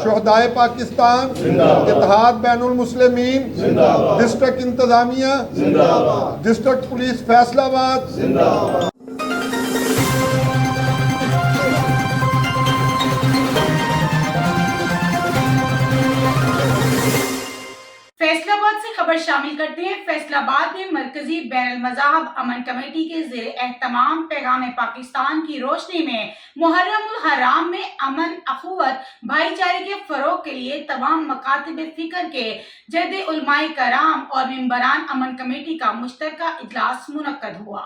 शोहदाए पाकिस्तान, इत्तेहाद बैनुल मुस्लिमीन, district इंतजामिया, district police Faisalabad. Faisalabad से खबर शामिल करते हैं। फैसलाबाद में मरकजी बैनुल मज़ाहब अमन कमेटी के ज़ेर एहतमाम पैगाम पाकिस्तान की रोशनी में मुहर्रमुल हराम में अमन, अखुवत, भाईचारे के फरोग के लिए तमाम मकातिब फिक्र के जद उलमाए कराम और मेंबरान अमन कमेटी का मुश्तरका इजलास मुनक्कद हुआ।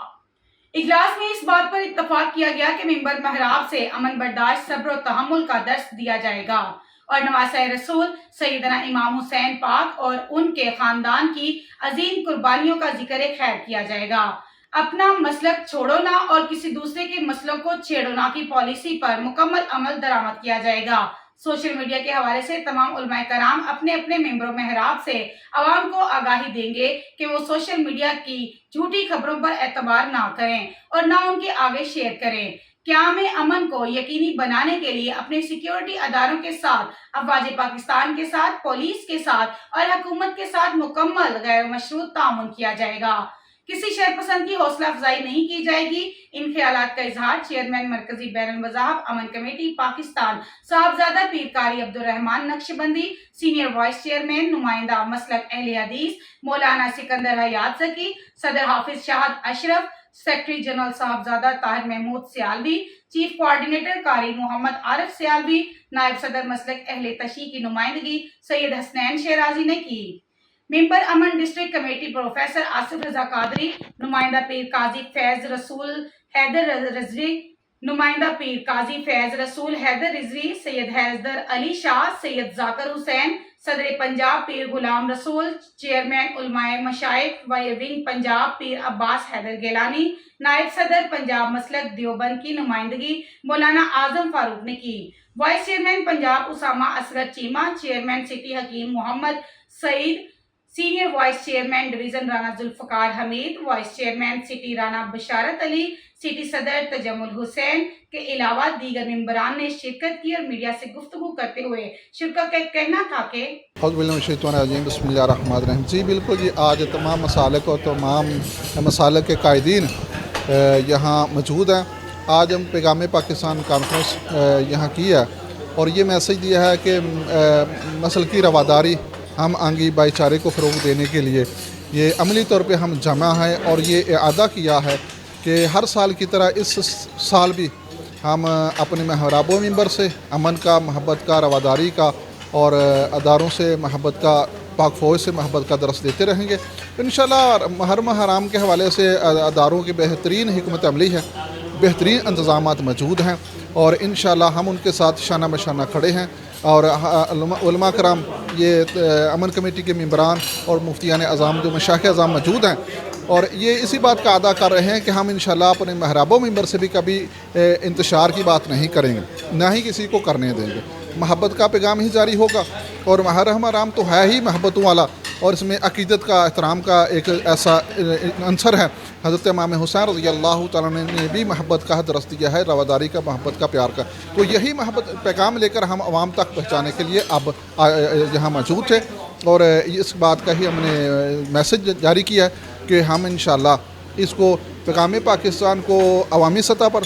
इजलास में इस बात पर इत्तफाक किया गया कि मेंबर महराब से अमन बर्दाश्त, सब्र और तहम्मुल का दर्स दिया जाएगा और नवासे रसूल सैयदना इमाम हुसैन पाक और उनके खानदान की अजीम कुर्बानियों का जिक्र खैर किया जाएगा। अपना मसलक छोड़ो ना और किसी दूसरे के मसलों को छेड़ो ना की पॉलिसी पर मुकम्मल अमल दरामद किया जाएगा। सोशल मीडिया के हवाले से तमाम उलमाए कराम अपने अपने मेंबरों महराब से आवाम को आगाही देंगे कि वो सोशल मीडिया की झूठी खबरों पर एतबार ना करें और ना उनके आगे शेयर करें। क़याम अमन को यकीनी बनाने के लिए अपने सिक्योरिटी अदारों के साथ, अफवाज पाकिस्तान के साथ, पुलिस के साथ और हुकूमत के साथ मुकम्मल गैर मशरूत ताउन किया जाएगा। किसी शरपसंद की हौसला अफजाई नहीं की जाएगी। इन ख्यालात का इजहार चेयरमैन मरकजी बैनुल मज़ाहब अमन committee Pakistan Sahibzada Pir Qari Abdul Rehman Naqshbandi, senior vice chairman नुमाइंदा मसलक अहले हदीस मौलाना सिकंदर हयात ज़की, सदर Hafiz Shahid Ashraf, secretary general Sahibzada Tahir Mahmood Sialvi, chief coordinator Qari Muhammad Arif Sialvi, नायब सदर मसलक अहले तशी की नुमाइंदगी सैयद हसनैन शेराजी ने की। मेंबर अमन डिस्ट्रिक्ट कमेटी प्रोफेसर आसिफ रजा कादरी, नुमाइंदा पीर काजी फैज रसूल हैदर रिजवी, नुमाइंदा पीर काजी फैज रसूल हैदर रिजवी, सैयद हैदर अली शाह, सैयद जाकर हुसैन, सदर पंजाब पीर गुलाम रसूल, चेयरमैन उलमाए मशाइख व विंग पंजाब पीर अब्बास हैदर गेलानी, नायब सदर पंजाब मसलक देवबंद की नुमाइंदगी मौलाना आजम फारूक ने की। Vice chairman Punjab Usama Asghar Cheema, chairman city Hakeem Muhammad Saeed, senior vice chairman division Rana Zulfiqar Hameed, vice chairman city Rana Basharat Ali, city सदर तजमुल हुसैन के अलावा दीगर मेंबरान ने शिरकत की और मीडिया से गुफ्तगू करते हुए शिरकत का कहना था कि बिस्मिल्लाहिर्रहमानिर्रहीम। जी बिल्कुल जी, आज तमाम मसालक और तमाम मसालक के कायदीन यहाँ मौजूद हैं। आज हम पैगाम पाकिस्तान कॉन्फ्रेंस यहाँ की है और ये मैसेज दिया है कि मसल की रवादारी, हम आंगी भाईचारे को फ़रोग़ देने के लिए ये अमली तौर पे हम जमा हैं और ये इरादा किया है कि हर साल की तरह इस साल भी हम अपने महराबों मेंबर से अमन का, मोहब्बत का, रवादारी का और अदारों से मोहब्बत का, पाक फ़ौज से मोहब्बत का दरस देते रहेंगे। इंशाल्लाह मुहर्रम हराम के हवाले से अदारों की बेहतरीन हिकमत अमली है, बेहतरीन इंतज़ामात मौजूद हैं और इंशाल्लाह हम उनके साथ शाना बशाना खड़े हैं। और उलमा कराम, ये अमन कमेटी के मेंबरान और मुफ्तियान अज़ाम जो मशाइख़ अज़ाम मौजूद हैं और ये इसी बात का अदा कर रहे हैं कि हम इंशाल्लाह अपने महराबों मेंबर से भी कभी इंतशार की बात नहीं करेंगे, ना ही किसी को करने देंगे। मोहब्बत का पैगाम ही जारी होगा और मुहर्रम हराम तो है ही मोहब्बतों वाला और इसमें अक़ीदत का, एहतराम का एक ऐसा अंसर है। हज़रत इमाम हुसैन रज़ियल्लाहु तआला ने भी मोहब्बत का दरस दिया है, रवादारी का, मोहब्बत का, प्यार का। तो यही मोहब्बत पैगाम लेकर हम आवाम तक पहुँचाने के लिए अब यहाँ मौजूद थे और इस बात का ही हमने मैसेज जारी किया है कि हम इंशाल्लाह इसको पैगाम पाकिस्तान को अवामी सतह पर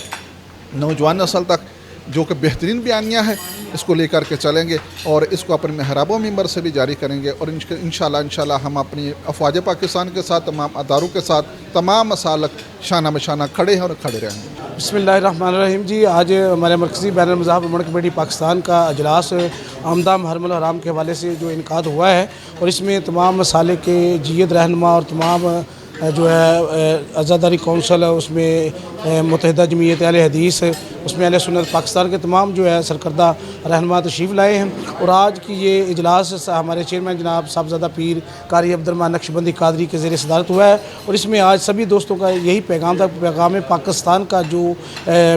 नौजवान नस्ल तक जो कि बेहतरीन बयानिया है इसको लेकर के चलेंगे और इसको अपने महराबों मेंबर से भी जारी करेंगे और इंशाल्लाह हम अपनी अफवाज पाकिस्तान के साथ, तमाम अदारों के साथ, तमाम मसालक शाना बशाना खड़े हैं और खड़े रहेंगे। बिस्मिल्लाहिर्रहमानिर्रहीम। जी, आज हमारे मरकज़ी बैनुल मज़ाहब अमन कमेटी पाकिस्तान का अजलास आमदा मुहर्रमुल हराम के हवाले से जो इनकाद हुआ है और इसमें तमाम मसाले के जीयत रहनुमा और तमाम जो है आज़ादारी कौंसल है, उसमें मुत्तहिदा जमीयत अहले हदीस, उसमें अहले सुन्नत पाकिस्तान के तमाम जो है सरकर्दा रहनुमा तशरीफ़ लाए हैं और आज की ये इजलास हमारे चेयरमैन जनाब साहबजादा पीर कारी अब्दुल रहमान नक्शबंदी कादरी के ज़ेर सदारत हुआ है और इसमें आज सभी दोस्तों का यही पैगाम था, पैगाम पाकिस्तान का जो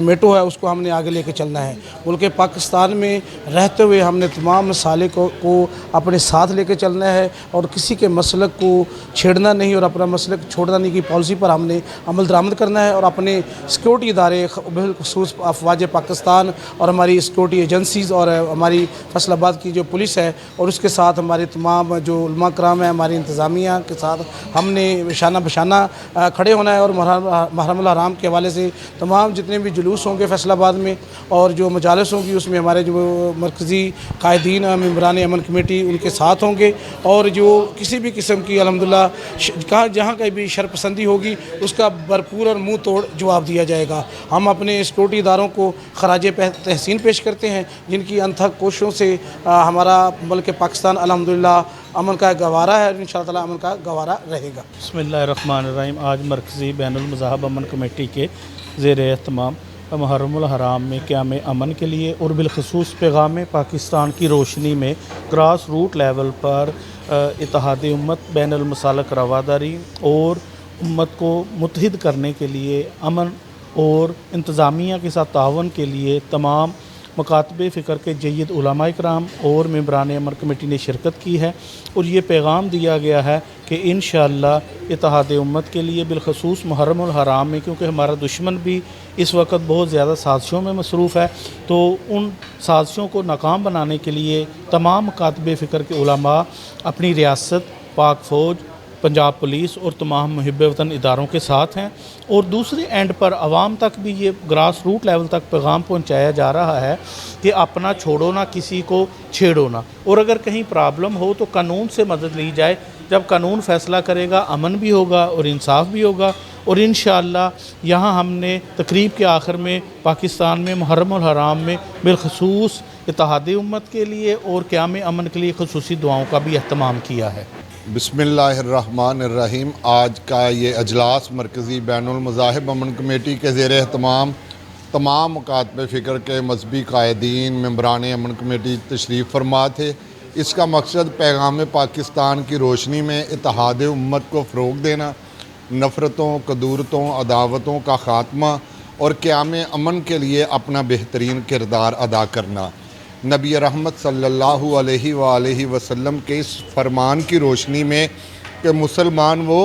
मेटो है उसको हमने आगे लेके चलना है। मुल्क पाकिस्तान में रहते हुए हमने तमाम मसाले को अपने साथ लेके चलना है और किसी के मसलक को छेड़ना नहीं और अपना मसलक छोड़ना नहीं की पॉलिसी पर हमने अमल दरामद करना है और अपने सिक्योरिटी इदारे, बिलखुसूस अफवाज पाकिस्तान और हमारी सिक्योरिटी एजेंसीज़ और हमारी फैसलाबाद की जो पुलिस है और उसके साथ हमारे तमाम जो उलमा कराम है, हमारी इंतज़ामिया के साथ हमने शाना बशाना खड़े होना है। और मुहर्रमुल हराम के हवाले से तमाम जितने भी जुलूस होंगे फैसलाबाद में और जो मजालिस होंगी उसमें हमारे जो मरकज़ी कायदीन मेंबरान अमन कमेटी उनके साथ होंगे। और जो किसी भी किस्म की अल्हम्दुलिल्लाह जहाँ कहीं भी शरपसंदी होगी उसका भरपूर और मुँह तोड़ जवाब दिया जाएगा। हम अपने सिक्योरिटी इदारों को खराज तहसीन पेश करते हैं जिनकी अनथक कोशिशों से हमारा मुल्क पाकिस्तान अल्हम्दुलिल्लाह अमन का गवारा है और इंशाअल्लाह ताला अमन का गवारा रहेगा। बिस्मिल्लाहिर्रहमानिर्रहीम। आज मरकज़ी बैनुल मज़ाहब अमन कमेटी के ज़ेर एहतमाम मुहर्रमुल हराम में क़याम अमन के लिए और बिलख़ुसूस पैगाम पाकिस्तान की रोशनी में ग्रास रूट लेवल पर इत्तेहाद उम्मत बैनुल मसालक रवादारी और उम्मत को मुत्तहिद करने के लिए अमन और इंतज़ामिया के साथ तावन के लिए तमाम मकातबे फ़िक्र के जय्यद उलमाए कराम और मेंबरान अमन कमेटी ने शिरकत की है। और ये पैगाम दिया गया है कि इंशाअल्लाह इत्तेहाद उम्मत के लिए बिलख़ुसूस मुहर्रमुल हराम में, क्योंकि हमारा दुश्मन भी इस वक्त बहुत ज़्यादा साजिशों में मसरूफ़ है, तो उन साजिशों को नाकाम बनाने के लिए तमाम मकातबे फ़िक्र के उलमा अपनी रियासत, पाक फ़ौज, पंजाब पुलिस और तमाम मुहिब वतन इदारों के साथ हैं। और दूसरे एंड पर आवाम तक भी ये ग्रास रूट लेवल तक पैगाम पहुंचाया जा रहा है कि अपना छोड़ो ना, किसी को छेड़ो ना, और अगर कहीं प्रॉब्लम हो तो कानून से मदद ली जाए। जब कानून फ़ैसला करेगा अमन भी होगा और इंसाफ भी होगा। और इंशाअल्लाह यहाँ हमने तकरीब के आखिर में पाकिस्तान में मुहर्रमुल हराम में बिलख़ुसूस इत्तेहाद उम्मत के लिए और क़याम अमन के लिए ख़ुसूसी दुआओं का भी अहतमाम किया है। बिस्मिल्लाहिर्रहमानिर्रहीम। आज का ये अजलास मरकज़ी बैनुल मज़ाहिब अमन कमेटी के ज़ेर एहतमाम तमाम मुकातबे फ़िक्र के मजहबी कायदीन मेंबरान अमन कमेटी तशरीफ़ फरमा थे। इसका मकसद पैगाम पाकिस्तान की रोशनी में इत्तेहाद उम्मत को फ़रोग़ देना, नफ़रतों, कदूरतों, अदावतों का ख़ात्मा और क़याम अमन के लिए अपना बेहतरीन किरदार अदा करना। नबी रहमत सल्लल्लाहु अलैहि वसल्लम के इस फरमान की रोशनी में कि मुसलमान वो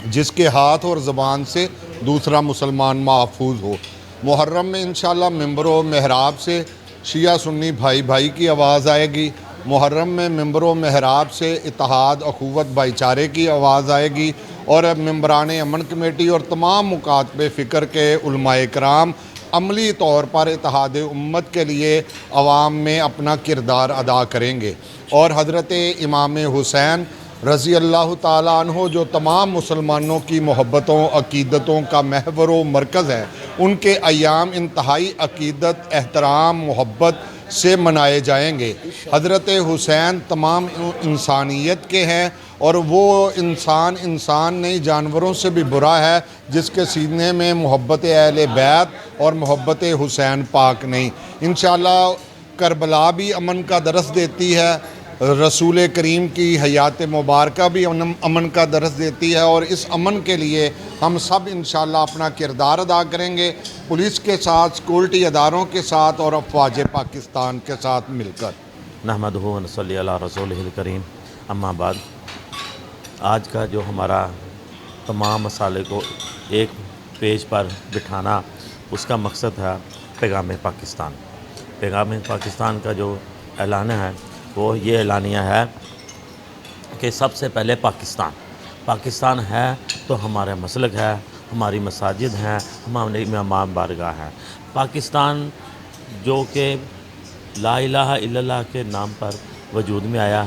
जिसके हाथ और ज़बान से दूसरा मुसलमान महफूज हो। मुहर्रम में इंशाअल्लाह मिंबरों महराब से शिया सुन्नी भाई भाई की आवाज़ आएगी। मुहर्रम में मिंबरों महराब से इत्तेहाद, अखुवत, भाईचारे की आवाज़ आएगी। और मेंबरान अमन कमेटी और तमाम मुकातबे फ़िक्र के उलमाए कराम अमली तौर पर इत्तेहाद उम्मत के लिए अवाम में अपना किरदार अदा करेंगे। और हज़रत इमाम हुसैन रज़ी अल्लाह ताला अन्हो जो तमाम मुसलमानों की मोहब्बतों, अक़ीदतों का महवर व मरकज़ है, उनके अयाम इंतहाई अक़ीदत, एहतराम, मोहब्बत से मनाए जाएंगे। हज़रत हुसैन तमाम इंसानियत के हैं और वो इंसान नहीं, जानवरों से भी बुरा है जिसके सीने में मोहब्बत अहले बैत और मोहब्बत हुसैन पाक नहीं। इंशाअल्लाह करबला भी अमन का दरस देती है, रसूल करीम की हयात मुबारका भी अमन का दरस देती है। और इस अमन के लिए हम सब इंशाअल्लाह अपना किरदार अदा करेंगे, पुलिस के साथ, सिक्योरिटी अदारों के साथ और अफवाज पाकिस्तान के साथ मिलकर। नहमदुहु व नसल्ली अला रसूलिहिल करीम। अम्मा बाद, आज का जो हमारा तमाम मसाले को एक पेज पर बिठाना, उसका मकसद है पैगाम पाकिस्तान। पैगाम पाकिस्तान का जो ऐलान है वो ये ऐलानिया है कि सबसे पहले पाकिस्तान है तो हमारा मसलक है, हमारी मसाजिद हैं, हमारी इमाम बारगाह हैं। पाकिस्तान जो कि ला इलाहा इल्लल्लाह के नाम पर वजूद में आया।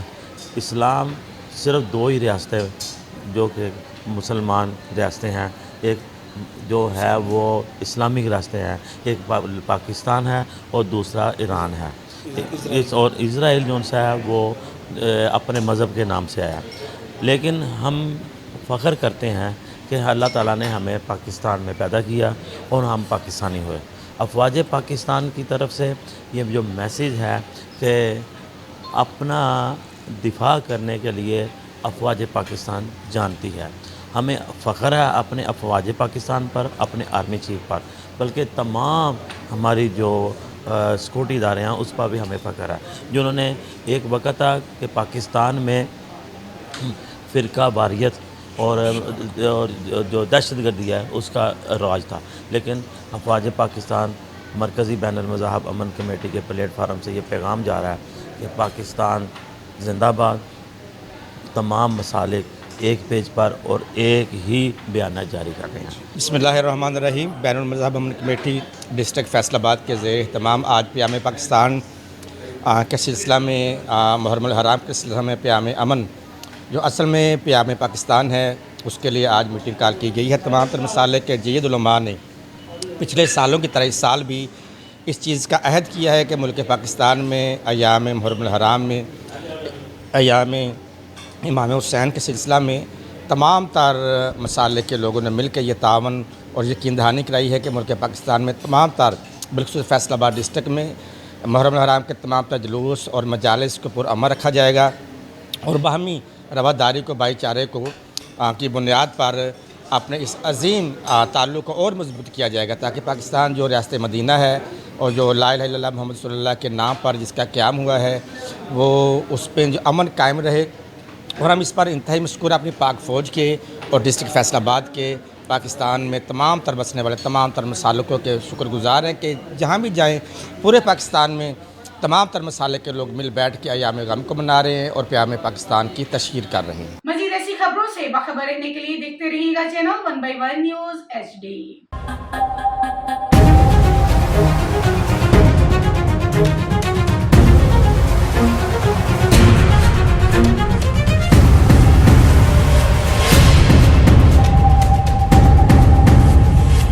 इस्लाम सिर्फ दो ही रियासतें जो कि मुसलमान रियासतें हैं, एक जो है वो इस्लामिक रियासतें हैं, एक पाकिस्तान है और दूसरा ईरान है। और इज़राइल जो सा है वो अपने मज़हब के नाम से आया। लेकिन हम फ़ख्र करते हैं कि अल्लाह ताला ने हमें पाकिस्तान में पैदा किया और हम पाकिस्तानी हुए। अफवाज पाकिस्तान की तरफ से ये जो मैसेज है कि अपना दिफा करने के लिए अफवाज पाकिस्तान जानती है। हमें फ़ख्र है अपने अफवाज पाकिस्तान पर, अपने आर्मी चीफ पर, बल्कि तमाम हमारी जो सिक्योरिटी इदारे हैं उस पर भी हमें फ़ख्र है। जिन्होंने एक वक्त था कि पाकिस्तान में फ़िरका वारियत और जो दहशतगर्दी है उसका राज था, लेकिन अफवाज पाकिस्तान मरकज़ी बैन अल-मज़ाहब अमन कमेटी के प्लेटफार्म से ये पैगाम जा रहा है कि पाकिस्तान जिंदाबाद, तमाम मसालिक एक पेज पर और एक ही बयान जारी कर रहे हैं। बिस्मिल्लाहिर्रहमानिर्रहीम। बैनुल मज़हब अमन कमेटी डिस्ट्रिक्ट फैसलाबाद के ज़ेर तमाम आज प्याम पाकिस्तान के सिलसिला में मुहर्रम हराम के सिलसिला में प्याम अमन जो असल में प्याम पाकिस्तान है उसके लिए आज मीटिंग कॉल की गई है। तमाम तर मसाले के जय्यद उलमा ने पिछले सालों की तरह इस साल भी इस चीज़ का अहद किया है कि मुल्क पाकिस्तान में अयाम मुहर्रम हराम में अयाम इमाम हुसैन के सिलसिला में तमाम तर मसाले के लोगों ने मिल कर ये तावन और यकीन दहानी कराई है कि मुल्क पाकिस्तान में तमाम तर बिलखुसूस फैसलाबाद डिस्ट्रिक्ट में मुहर्रम हराम के तमाम तर जुलूस और मजालिस को पुरअमन रखा जाएगा और बाहमी रवादारी को भाईचारे को की बुनियाद पर अपने इस अजीम ताल्लुक़ को और मजबूत किया जाएगा ताकि पाकिस्तान जो रियासत मदीना है और जो ला इलाहा इल्लल्लाह मुहम्मद रसूलुल्लाह के नाम पर जिसका क़याम हुआ है वो उस पर जो अमन कायम रहे। और हम इस पर इंतहाई मशकूर अपनी पाक फ़ौज के और डिस्ट्रिक्ट फैसलाबाद के पाकिस्तान में तमाम तर बसने वाले तमाम तर मसालकों के शुक्रगुजार हैं कि जहाँ भी जाएँ पूरे पाकिस्तान में तमाम तर मसाले के लोग मिल बैठ के अयाम गम को मना रहे हैं और प्याम पाकिस्तान की तशहीर कर रहे हैं। मज़ीद ऐसी खबरों से बाखबर रहने के लिए देखते रहिएगा चैनल 1/1 न्यूज़ HD।